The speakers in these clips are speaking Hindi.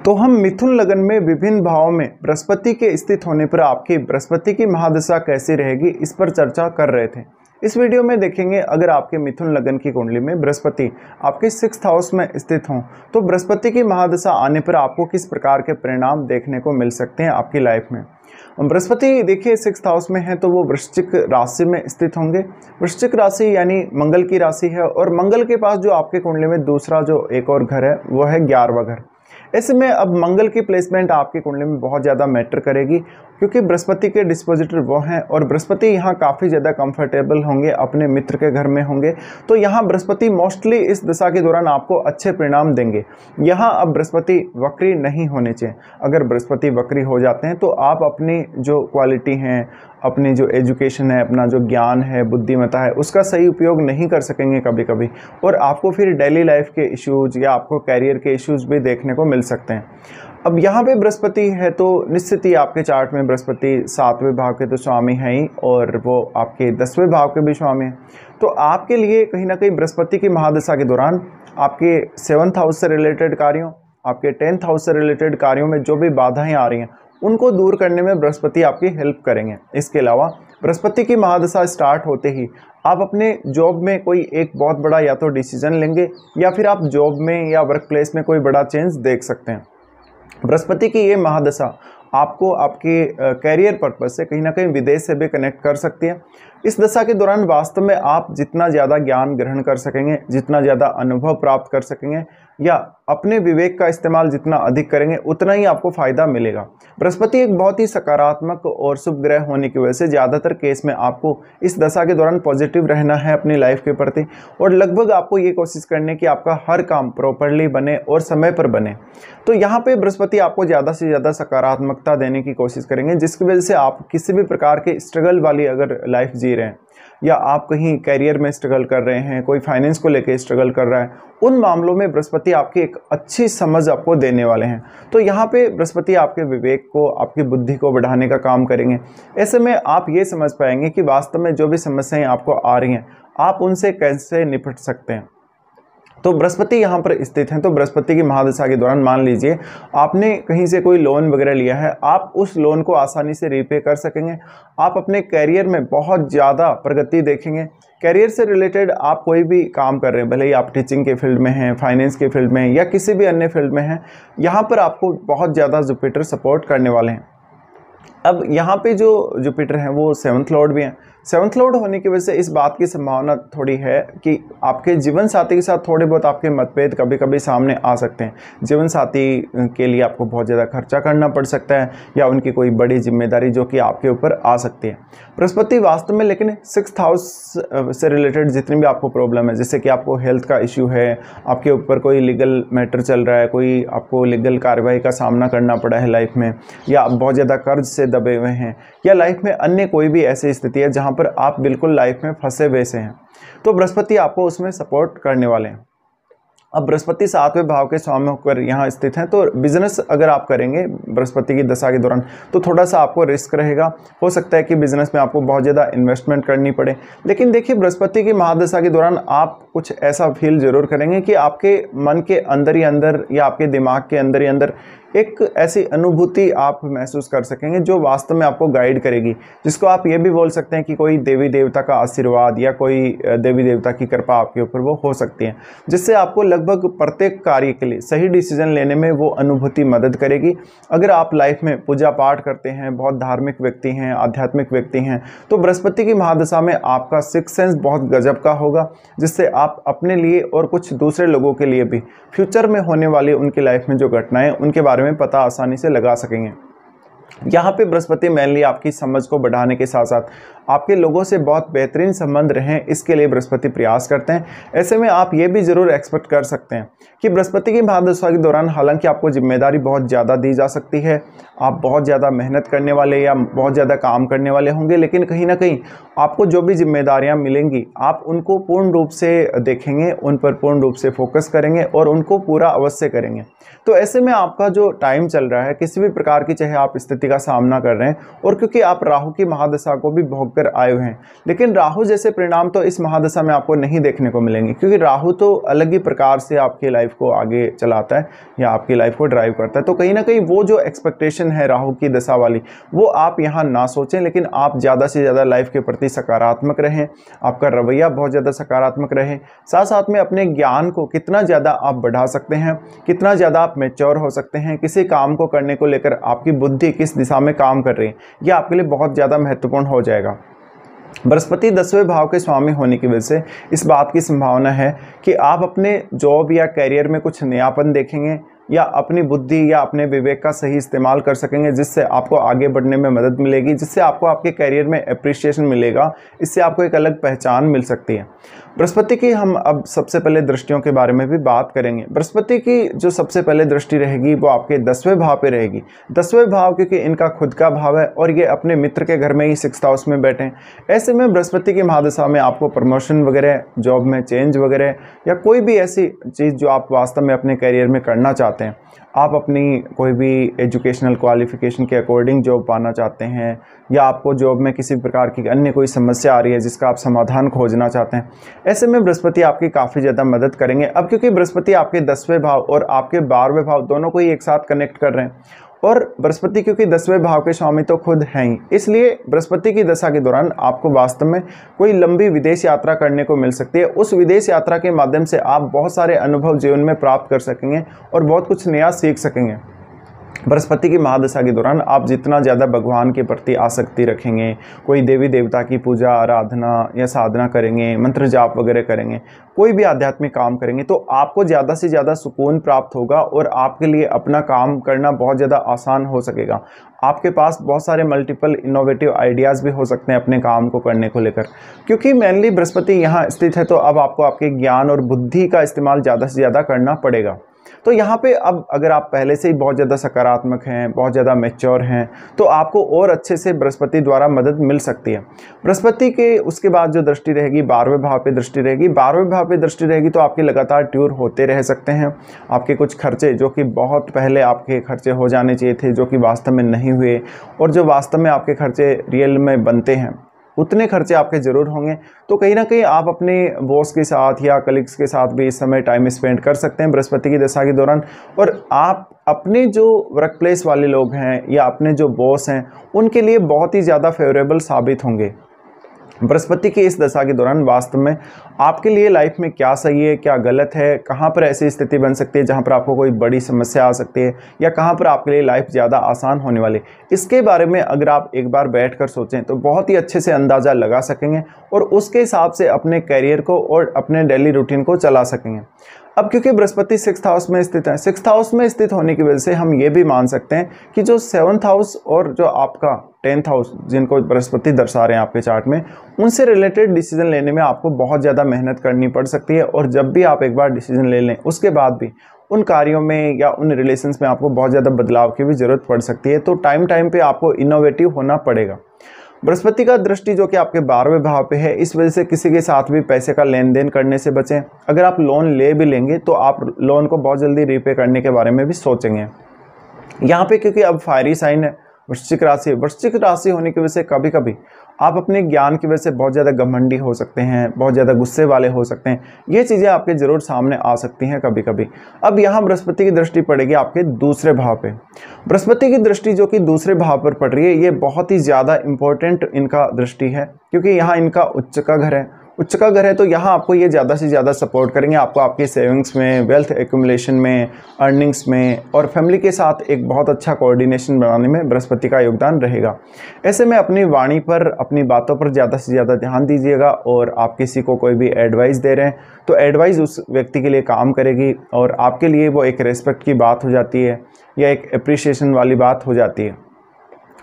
तो हम मिथुन लगन में विभिन्न भावों में बृहस्पति के स्थित होने पर आपकी बृहस्पति की महादशा कैसी रहेगी, इस पर चर्चा कर रहे थे। इस वीडियो में देखेंगे अगर आपके मिथुन लगन की कुंडली में बृहस्पति आपके 6th हाउस में स्थित हों तो बृहस्पति की महादशा आने पर आपको किस प्रकार के परिणाम देखने को मिल सकते हैं आपकी लाइफ में। बृहस्पति देखिए 6th हाउस में है तो वो वृश्चिक राशि में स्थित होंगे। वृश्चिक राशि यानी मंगल की राशि है और मंगल के पास जो आपके कुंडली में दूसरा जो एक और घर है वो है 11वां घर। ऐसे में अब मंगल की प्लेसमेंट आपकी कुंडली में बहुत ज़्यादा मैटर करेगी क्योंकि बृहस्पति के डिस्पोजिटर वो हैं और बृहस्पति यहाँ काफ़ी ज़्यादा कंफर्टेबल होंगे, अपने मित्र के घर में होंगे। तो यहाँ बृहस्पति मोस्टली इस दशा के दौरान आपको अच्छे परिणाम देंगे। यहाँ अब बृहस्पति वक्री नहीं होने चाहिए। अगर बृहस्पति वक्री हो जाते हैं तो आप अपनी जो क्वालिटी हैं, अपनी जो एजुकेशन है, अपना जो ज्ञान है, बुद्धिमत्ता है, उसका सही उपयोग नहीं कर सकेंगे कभी कभी और आपको फिर डेली लाइफ के इश्यूज या आपको कैरियर के इश्यूज भी देखने को मिल सकते हैं। अब यहाँ पे बृहस्पति है तो निश्चित ही आपके चार्ट में बृहस्पति 7वें भाव के तो स्वामी हैं ही और वो आपके 10वें भाव के भी स्वामी हैं। तो आपके लिए कहीं ना कहीं बृहस्पति की महादशा के दौरान आपके 7th हाउस से रिलेटेड कार्यों, आपके 10th हाउस से रिलेटेड कार्यों में जो भी बाधाएं आ रही हैं उनको दूर करने में बृहस्पति आपकी हेल्प करेंगे। इसके अलावा बृहस्पति की महादशा स्टार्ट होते ही आप अपने जॉब में कोई एक बहुत बड़ा या तो डिसीजन लेंगे या फिर आप जॉब में या वर्क प्लेस में कोई बड़ा चेंज देख सकते हैं। बृहस्पति की ये महादशा आपको आपके कैरियर पर्पज से कहीं ना कहीं विदेश से भी कनेक्ट कर सकती है। इस दशा के दौरान वास्तव में आप जितना ज़्यादा ज्ञान ग्रहण कर सकेंगे, जितना ज़्यादा अनुभव प्राप्त कर सकेंगे या अपने विवेक का इस्तेमाल जितना अधिक करेंगे उतना ही आपको फ़ायदा मिलेगा। बृहस्पति एक बहुत ही सकारात्मक और शुभ ग्रह होने की वजह से ज़्यादातर केस में आपको इस दशा के दौरान पॉजिटिव रहना है अपनी लाइफ के प्रति और लगभग आपको ये कोशिश करनी है कि आपका हर काम प्रॉपरली बने और समय पर बने। तो यहाँ पे बृहस्पति आपको ज़्यादा से ज़्यादा सकारात्मकता देने की कोशिश करेंगे जिसकी वजह से आप किसी भी प्रकार के स्ट्रगल वाली अगर लाइफ जी रहे हैं या आप कहीं कैरियर में स्ट्रगल कर रहे हैं, कोई फाइनेंस को लेकर स्ट्रगल कर रहा है, उन मामलों में बृहस्पति आपकी एक अच्छी समझ आपको देने वाले हैं। तो यहाँ पे बृहस्पति आपके विवेक को, आपकी बुद्धि को बढ़ाने का काम करेंगे। ऐसे में आप ये समझ पाएंगे कि वास्तव में जो भी समस्याएं आपको आ रही हैं आप उनसे कैसे निपट सकते हैं। तो बृहस्पति यहाँ पर स्थित हैं तो बृहस्पति की महादशा के दौरान मान लीजिए आपने कहीं से कोई लोन वगैरह लिया है, आप उस लोन को आसानी से रीपे कर सकेंगे। आप अपने कैरियर में बहुत ज़्यादा प्रगति देखेंगे। कैरियर से रिलेटेड आप कोई भी काम कर रहे हैं, भले ही आप टीचिंग के फील्ड में हैं, फाइनेंस के फील्ड में या किसी भी अन्य फील्ड में हैं, यहाँ पर आपको बहुत ज़्यादा जुपिटर सपोर्ट करने वाले हैं। अब यहाँ पे जो जुपिटर हैं वो 7th लॉर्ड भी हैं। 7th लॉर्ड होने की वजह से इस बात की संभावना थोड़ी है कि आपके जीवन साथी के साथ थोड़े बहुत आपके मतभेद कभी कभी सामने आ सकते हैं। जीवन साथी के लिए आपको बहुत ज़्यादा खर्चा करना पड़ सकता है या उनकी कोई बड़ी जिम्मेदारी जो कि आपके ऊपर आ सकती है। बृहस्पति वास्तव में लेकिन 6th हाउस से रिलेटेड जितनी भी आपको प्रॉब्लम है, जैसे कि आपको हेल्थ का इश्यू है, आपके ऊपर कोई लीगल मैटर चल रहा है, कोई आपको लीगल कार्रवाई का सामना करना पड़ा है लाइफ में, या आप बहुत ज़्यादा कर्ज से दबे हुए हैं, या लाइफ में अन्य कोई भी ऐसी स्थिति है जहाँ पर आप बिल्कुल लाइफ में फंसे हुए से हैं, तो बृहस्पति आपको उसमें सपोर्ट करने वाले हैं। अब बृहस्पति 7वें भाव के स्वामी होकर यहाँ स्थित हैं तो बिजनेस अगर आप करेंगे बृहस्पति की दशा के दौरान तो थोड़ा सा आपको रिस्क रहेगा। हो सकता है कि बिजनेस में आपको बहुत ज़्यादा इन्वेस्टमेंट करनी पड़े। लेकिन देखिए बृहस्पति की महादशा के दौरान आप कुछ ऐसा फील जरूर करेंगे कि आपके मन के अंदर ही अंदर या आपके दिमाग के अंदर ही अंदर एक ऐसी अनुभूति आप महसूस कर सकेंगे जो वास्तव में आपको गाइड करेगी, जिसको आप ये भी बोल सकते हैं कि कोई देवी देवता का आशीर्वाद या कोई देवी देवता की कृपा आपके ऊपर वो हो सकती है, जिससे आपको लगभग प्रत्येक कार्य के लिए सही डिसीजन लेने में वो अनुभूति मदद करेगी। अगर आप लाइफ में पूजा पाठ करते हैं, बहुत धार्मिक व्यक्ति हैं, आध्यात्मिक व्यक्ति हैं, तो बृहस्पति की महादशा में आपका सिक्स सेंस बहुत गजब का होगा, जिससे आप अपने लिए और कुछ दूसरे लोगों के लिए भी फ्यूचर में होने वाली उनकी लाइफ में जो घटनाएं उनके बारे में पता आसानी से लगा सकेंगे। यहाँ पे बृहस्पति मेनली आपकी समझ को बढ़ाने के साथ साथ आपके लोगों से बहुत बेहतरीन संबंध रहें, इसके लिए बृहस्पति प्रयास करते हैं। ऐसे में आप ये भी जरूर एक्सपेक्ट कर सकते हैं कि बृहस्पति की महादशा के दौरान हालांकि आपको जिम्मेदारी बहुत ज़्यादा दी जा सकती है, आप बहुत ज़्यादा मेहनत करने वाले या बहुत ज़्यादा काम करने वाले होंगे, लेकिन कहीं ना कहीं आपको जो भी जिम्मेदारियां मिलेंगी आप उनको पूर्ण रूप से देखेंगे, उन पर पूर्ण रूप से फोकस करेंगे और उनको पूरा अवश्य करेंगे। तो ऐसे में आपका जो टाइम चल रहा है, किसी भी प्रकार की चाहे आप स्थिति का सामना कर रहे हैं, और क्योंकि आप राहु की महादशा को भी भोग कर आए हुए हैं। लेकिन राहु जैसे परिणाम तो इस महादशा में आपको नहीं देखने को मिलेंगे, क्योंकि राहु तो अलग ही प्रकार से आपकी लाइफ को आगे चलाता है या आपकी लाइफ को ड्राइव करता है। तो कहीं ना कहीं वो जो एक्सपेक्टेशन है राहु की दशा वाली, वो आप यहाँ ना सोचें, लेकिन आप ज़्यादा से ज़्यादा लाइफ के प्रति सकारात्मक रहें, आपका रवैया बहुत ज़्यादा सकारात्मक रहे। साथ साथ में अपने ज्ञान को कितना ज़्यादा आप बढ़ा सकते हैं, कितना ज़्यादा आप मैच्योर हो सकते हैं, किसी काम को करने को लेकर आपकी बुद्धि किस दिशा में काम कर रही है, यह आपके लिए बहुत ज़्यादा महत्वपूर्ण हो जाएगा। बृहस्पति 10वें भाव के स्वामी होने की वजह से इस बात की संभावना है कि आप अपने जॉब या करियर में कुछ नयापन देखेंगे, या अपनी बुद्धि या अपने विवेक का सही इस्तेमाल कर सकेंगे, जिससे आपको आगे बढ़ने में मदद मिलेगी, जिससे आपको आपके करियर में अप्रिसिएशन मिलेगा, इससे आपको एक अलग पहचान मिल सकती है। बृहस्पति की हम अब सबसे पहले दृष्टियों के बारे में भी बात करेंगे। बृहस्पति की जो सबसे पहले दृष्टि रहेगी वो आपके 10वें भाव पे रहेगी। 10वें भाव क्योंकि इनका खुद का भाव है और ये अपने मित्र के घर में ही 6th हाउस में बैठे हैं। ऐसे में बृहस्पति की महादशा में आपको प्रमोशन वगैरह, जॉब में चेंज वगैरह, या कोई भी ऐसी चीज़ जो आप वास्तव में अपने करियर में करना चाहते हैं, आप अपनी कोई भी एजुकेशनल क्वालिफिकेशन के अकॉर्डिंग जॉब पाना चाहते हैं, या आपको जॉब में किसी प्रकार की अन्य कोई समस्या आ रही है जिसका आप समाधान खोजना चाहते हैं, ऐसे में बृहस्पति आपकी काफ़ी ज़्यादा मदद करेंगे। अब क्योंकि बृहस्पति आपके 10वें भाव और आपके 12वें भाव दोनों को ही एक साथ कनेक्ट कर रहे हैं, और बृहस्पति क्योंकि 10वें भाव के स्वामी तो खुद हैं ही, इसलिए बृहस्पति की दशा के दौरान आपको वास्तव में कोई लंबी विदेश यात्रा करने को मिल सकती है। उस विदेश यात्रा के माध्यम से आप बहुत सारे अनुभव जीवन में प्राप्त कर सकेंगे और बहुत कुछ नया सीख सकेंगे। बृहस्पति की महादशा के दौरान आप जितना ज़्यादा भगवान के प्रति आसक्ति रखेंगे, कोई देवी देवता की पूजा आराधना या साधना करेंगे, मंत्र जाप वगैरह करेंगे, कोई भी आध्यात्मिक काम करेंगे, तो आपको ज़्यादा से ज़्यादा सुकून प्राप्त होगा और आपके लिए अपना काम करना बहुत ज़्यादा आसान हो सकेगा। आपके पास बहुत सारे मल्टीपल इनोवेटिव आइडियाज़ भी हो सकते हैं अपने काम को करने को लेकर, क्योंकि मेनली बृहस्पति यहाँ स्थित है। तो अब आपको आपके ज्ञान और बुद्धि का इस्तेमाल ज़्यादा से ज़्यादा करना पड़ेगा। तो यहाँ पे अब अगर आप पहले से ही बहुत ज़्यादा सकारात्मक हैं, बहुत ज़्यादा मैच्योर हैं, तो आपको और अच्छे से बृहस्पति द्वारा मदद मिल सकती है। बृहस्पति के उसके बाद जो दृष्टि रहेगी 12वें भाव पे दृष्टि रहेगी। 12वें भाव पे दृष्टि रहेगी तो आपके लगातार टूर होते रह सकते हैं। आपके कुछ खर्चे जो कि बहुत पहले आपके खर्चे हो जाने चाहिए थे, जो कि वास्तव में नहीं हुए, और जो वास्तव में आपके खर्चे रियल में बनते हैं, उतने खर्चे आपके ज़रूर होंगे। तो कहीं ना कहीं आप अपने बॉस के साथ या कलीग्स के साथ भी इस समय टाइम स्पेंड कर सकते हैं बृहस्पति की दशा के दौरान। और आप अपने जो वर्क प्लेस वाले लोग हैं या अपने जो बॉस हैं, उनके लिए बहुत ही ज़्यादा फेवरेबल साबित होंगे। बृहस्पति की इस दशा के दौरान वास्तव में आपके लिए लाइफ में क्या सही है, क्या गलत है, कहाँ पर ऐसी स्थिति बन सकती है जहाँ पर आपको कोई बड़ी समस्या आ सकती है, या कहाँ पर आपके लिए लाइफ ज़्यादा आसान होने वाली, इसके बारे में अगर आप एक बार बैठकर सोचें तो बहुत ही अच्छे से अंदाज़ा लगा सकेंगे और उसके हिसाब से अपने करियर को और अपने डेली रूटीन को चला सकेंगे। अब क्योंकि बृहस्पति 6th हाउस में स्थित है, 6th हाउस में स्थित होने की वजह से हम ये भी मान सकते हैं कि जो 7th हाउस और जो आपका 10th हाउस जिनको बृहस्पति दर्शा रहे हैं आपके चार्ट में, उनसे रिलेटेड डिसीजन लेने में आपको बहुत ज़्यादा मेहनत करनी पड़ सकती है। और जब भी आप एक बार डिसीजन ले लें, उसके बाद भी उन कार्यों में या उन रिलेशंस में आपको बहुत ज़्यादा बदलाव की भी ज़रूरत पड़ सकती है। तो टाइम पे आपको इनोवेटिव होना पड़ेगा। बृहस्पति का दृष्टि जो कि आपके 12वें भाव पे है, इस वजह से किसी के साथ भी पैसे का लेन देन करने से बचें। अगर आप लोन ले भी लेंगे तो आप लोन को बहुत जल्दी रीपे करने के बारे में भी सोचेंगे। यहाँ पे क्योंकि अब फायरी साइन है, वृश्चिक राशि होने की वजह से कभी कभी आप अपने ज्ञान की वजह से बहुत ज़्यादा घमंडी हो सकते हैं, बहुत ज़्यादा गुस्से वाले हो सकते हैं। ये चीज़ें आपके ज़रूर सामने आ सकती हैं कभी कभी। अब यहाँ बृहस्पति की दृष्टि पड़ेगी आपके 2रे भाव पे। बृहस्पति की दृष्टि जो कि 2रे भाव पर पड़ रही है, ये बहुत ही ज़्यादा इंपॉर्टेंट इनका दृष्टि है, क्योंकि यहाँ इनका उच्च का घर है। उच्च का घर है तो यहाँ आपको ये ज़्यादा से ज़्यादा सपोर्ट करेंगे, आपको आपकी सेविंग्स में, वेल्थ एक्यूमुलेशन में, अर्निंग्स में और फैमिली के साथ एक बहुत अच्छा कोऑर्डिनेशन बनाने में बृहस्पति का योगदान रहेगा। ऐसे में अपनी वाणी पर, अपनी बातों पर ज़्यादा से ज़्यादा ध्यान दीजिएगा। और आप किसी को कोई भी एडवाइस दे रहे हैं तो एडवाइस उस व्यक्ति के लिए काम करेगी और आपके लिए वो एक रेस्पेक्ट की बात हो जाती है या एक अप्रिसिएशन वाली बात हो जाती है।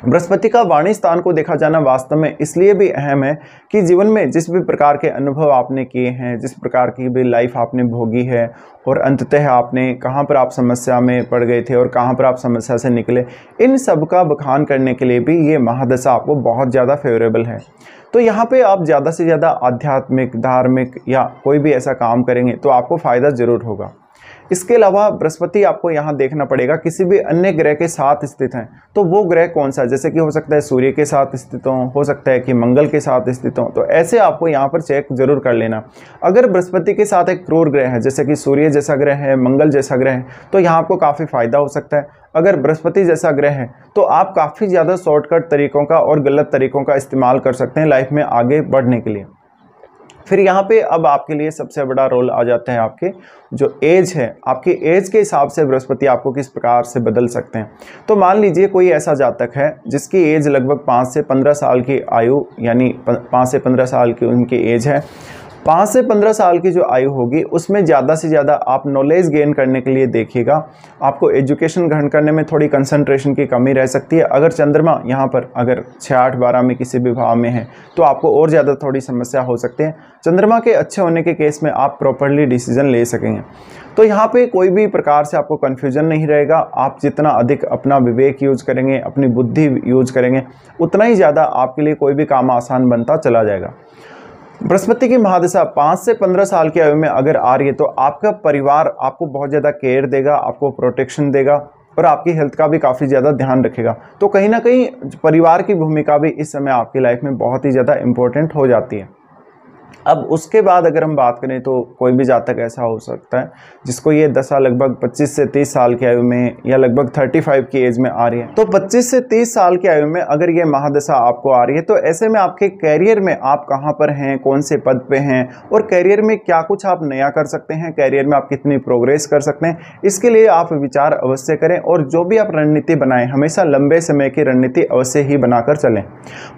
बृहस्पति का वाणी स्थान को देखा जाना वास्तव में इसलिए भी अहम है कि जीवन में जिस भी प्रकार के अनुभव आपने किए हैं, जिस प्रकार की भी लाइफ आपने भोगी है और अंततः आपने कहाँ पर आप समस्या में पड़ गए थे और कहाँ पर आप समस्या से निकले, इन सब का बखान करने के लिए भी ये महादशा आपको बहुत ज़्यादा फेवरेबल है। तो यहाँ पे आप ज़्यादा से ज़्यादा आध्यात्मिक, धार्मिक या कोई भी ऐसा काम करेंगे तो आपको फ़ायदा ज़रूर होगा। इसके अलावा बृहस्पति आपको यहाँ देखना पड़ेगा किसी भी अन्य ग्रह के साथ स्थित हैं तो वो ग्रह कौन सा है, जैसे कि हो सकता है सूर्य के साथ स्थित हो सकता है कि मंगल के साथ स्थित हो, तो ऐसे आपको यहाँ पर चेक जरूर कर लेना। अगर बृहस्पति के साथ एक क्रूर ग्रह है जैसे कि सूर्य जैसा ग्रह है, मंगल जैसा ग्रह है, तो यहाँ आपको काफ़ी फायदा हो सकता है। अगर बृहस्पति जैसा ग्रह है तो आप काफ़ी ज़्यादा शॉर्टकट तरीकों का और गलत तरीकों का इस्तेमाल कर सकते हैं लाइफ में आगे बढ़ने के लिए। फिर यहाँ पे अब आपके लिए सबसे बड़ा रोल आ जाता है आपके जो एज है, आपकी एज के हिसाब से बृहस्पति आपको किस प्रकार से बदल सकते हैं। तो मान लीजिए कोई ऐसा जातक है जिसकी एज लगभग 5 से 15 साल की आयु, यानी 5 से 15 साल की उनकी एज है। 5 से 15 साल की जो आयु होगी उसमें ज़्यादा से ज़्यादा आप नॉलेज गेन करने के लिए देखिएगा। आपको एजुकेशन ग्रहण करने में थोड़ी कंसंट्रेशन की कमी रह सकती है। अगर चंद्रमा यहाँ पर अगर 6, 8, 12 में किसी भी भाव में है तो आपको और ज़्यादा थोड़ी समस्या हो सकती है। चंद्रमा के अच्छे होने के केस में आप प्रॉपरली डिसीजन ले सकेंगे। तो यहाँ पे कोई भी प्रकार से आपको कन्फ्यूजन नहीं रहेगा। आप जितना अधिक अपना विवेक यूज करेंगे, अपनी बुद्धि यूज करेंगे, उतना ही ज़्यादा आपके लिए कोई भी काम आसान बनता चला जाएगा। बृहस्पति की महादशा 5 से 15 साल की आयु में अगर आ रही है तो आपका परिवार आपको बहुत ज़्यादा केयर देगा, आपको प्रोटेक्शन देगा और आपकी हेल्थ का भी काफ़ी ज़्यादा ध्यान रखेगा। तो कहीं ना कहीं परिवार की भूमिका भी इस समय आपकी लाइफ में बहुत ही ज़्यादा इम्पोर्टेंट हो जाती है। अब उसके बाद अगर हम बात करें तो कोई भी जातक ऐसा हो सकता है जिसको ये दशा लगभग 25 से 30 साल की आयु में या लगभग 35 की एज में आ रही है। तो 25 से 30 साल की आयु में अगर ये महादशा आपको आ रही है तो ऐसे में आपके कैरियर में आप कहाँ पर हैं, कौन से पद पे हैं और कैरियर में क्या कुछ आप नया कर सकते हैं, कैरियर में आप कितनी प्रोग्रेस कर सकते हैं, इसके लिए आप विचार अवश्य करें। और जो भी आप रणनीति बनाएं हमेशा लंबे समय की रणनीति अवश्य ही बनाकर चलें।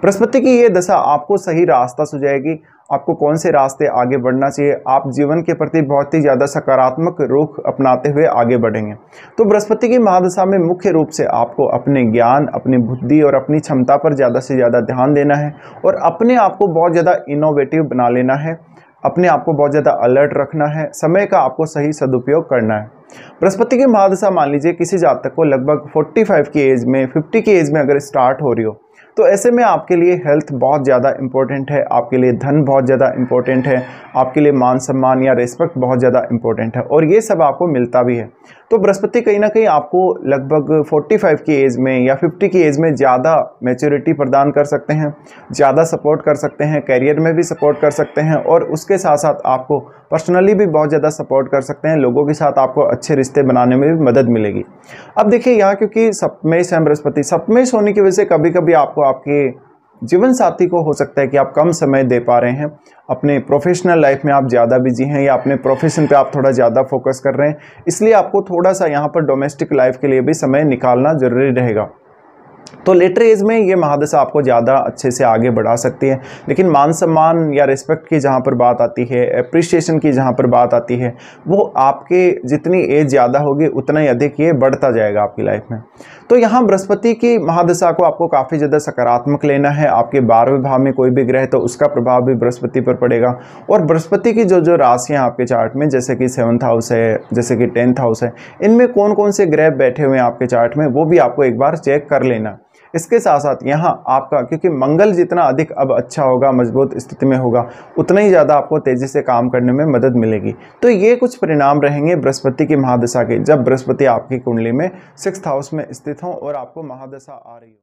बृहस्पति की ये दशा आपको सही रास्ता सुझाएगी, आपको कौन से रास्ते आगे बढ़ना चाहिए। आप जीवन के प्रति बहुत ही ज़्यादा सकारात्मक रुख अपनाते हुए आगे बढ़ेंगे। तो बृहस्पति की महादशा में मुख्य रूप से आपको अपने ज्ञान, अपनी बुद्धि और अपनी क्षमता पर ज़्यादा से ज़्यादा ध्यान देना है और अपने आप को बहुत ज़्यादा इनोवेटिव बना लेना है, अपने आप को बहुत ज़्यादा अलर्ट रखना है, समय का आपको सही सदुपयोग करना है। बृहस्पति की महादशा मान लीजिए किसी जातक को लगभग 45 की एज में, 50 की एज में अगर स्टार्ट हो रही हो तो ऐसे में आपके लिए हेल्थ बहुत ज़्यादा इंपॉर्टेंट है, आपके लिए धन बहुत ज़्यादा इंपॉर्टेंट है, आपके लिए मान सम्मान या रिस्पेक्ट बहुत ज़्यादा इंपॉर्टेंट है और ये सब आपको मिलता भी है। तो बृहस्पति कहीं ना कहीं आपको लगभग 45 की एज में या 50 की एज में ज़्यादा मैच्योरिटी प्रदान कर सकते हैं, ज़्यादा सपोर्ट कर सकते हैं, कैरियर में भी सपोर्ट कर सकते हैं और उसके साथ साथ आपको पर्सनली भी बहुत ज़्यादा सपोर्ट कर सकते हैं। लोगों के साथ आपको अच्छे रिश्ते बनाने में भी मदद मिलेगी। अब देखिए यहाँ क्योंकि सप्तमेश है बृहस्पति, सप्तमेश होने की वजह से कभी कभी आपको आपके जीवन साथी को हो सकता है कि आप कम समय दे पा रहे हैं, अपने प्रोफेशनल लाइफ में आप ज़्यादा बिजी हैं या अपने प्रोफेशन पे आप थोड़ा ज़्यादा फोकस कर रहे हैं, इसलिए आपको थोड़ा सा यहाँ पर डोमेस्टिक लाइफ के लिए भी समय निकालना ज़रूरी रहेगा। तो लेटर एज में ये महादशा आपको ज़्यादा अच्छे से आगे बढ़ा सकती है, लेकिन मान सम्मान या रिस्पेक्ट की जहाँ पर बात आती है, एप्रिसिएशन की जहाँ पर बात आती है, वो आपके जितनी एज ज़्यादा होगी उतना ही अधिक ये बढ़ता जाएगा आपकी लाइफ में। तो यहाँ बृहस्पति की महादशा को आपको काफ़ी ज़्यादा सकारात्मक लेना है। आपके 12वें भाव में कोई भी ग्रह तो उसका प्रभाव भी बृहस्पति पर पड़ेगा और बृहस्पति की जो राशियाँ आपके चार्ट में, जैसे कि 7th हाउस है, जैसे कि 10th हाउस है, इनमें कौन कौन से ग्रह बैठे हुए हैं आपके चार्ट में, वो भी आपको एक बार चेक कर लेना। इसके साथ साथ यहाँ आपका, क्योंकि मंगल जितना अधिक अब अच्छा होगा, मजबूत स्थिति में होगा, उतना ही ज़्यादा आपको तेज़ी से काम करने में मदद मिलेगी। तो ये कुछ परिणाम रहेंगे बृहस्पति की महादशा के, जब बृहस्पति आपकी कुंडली में 6th हाउस में स्थित हो और आपको महादशा आ रही हो।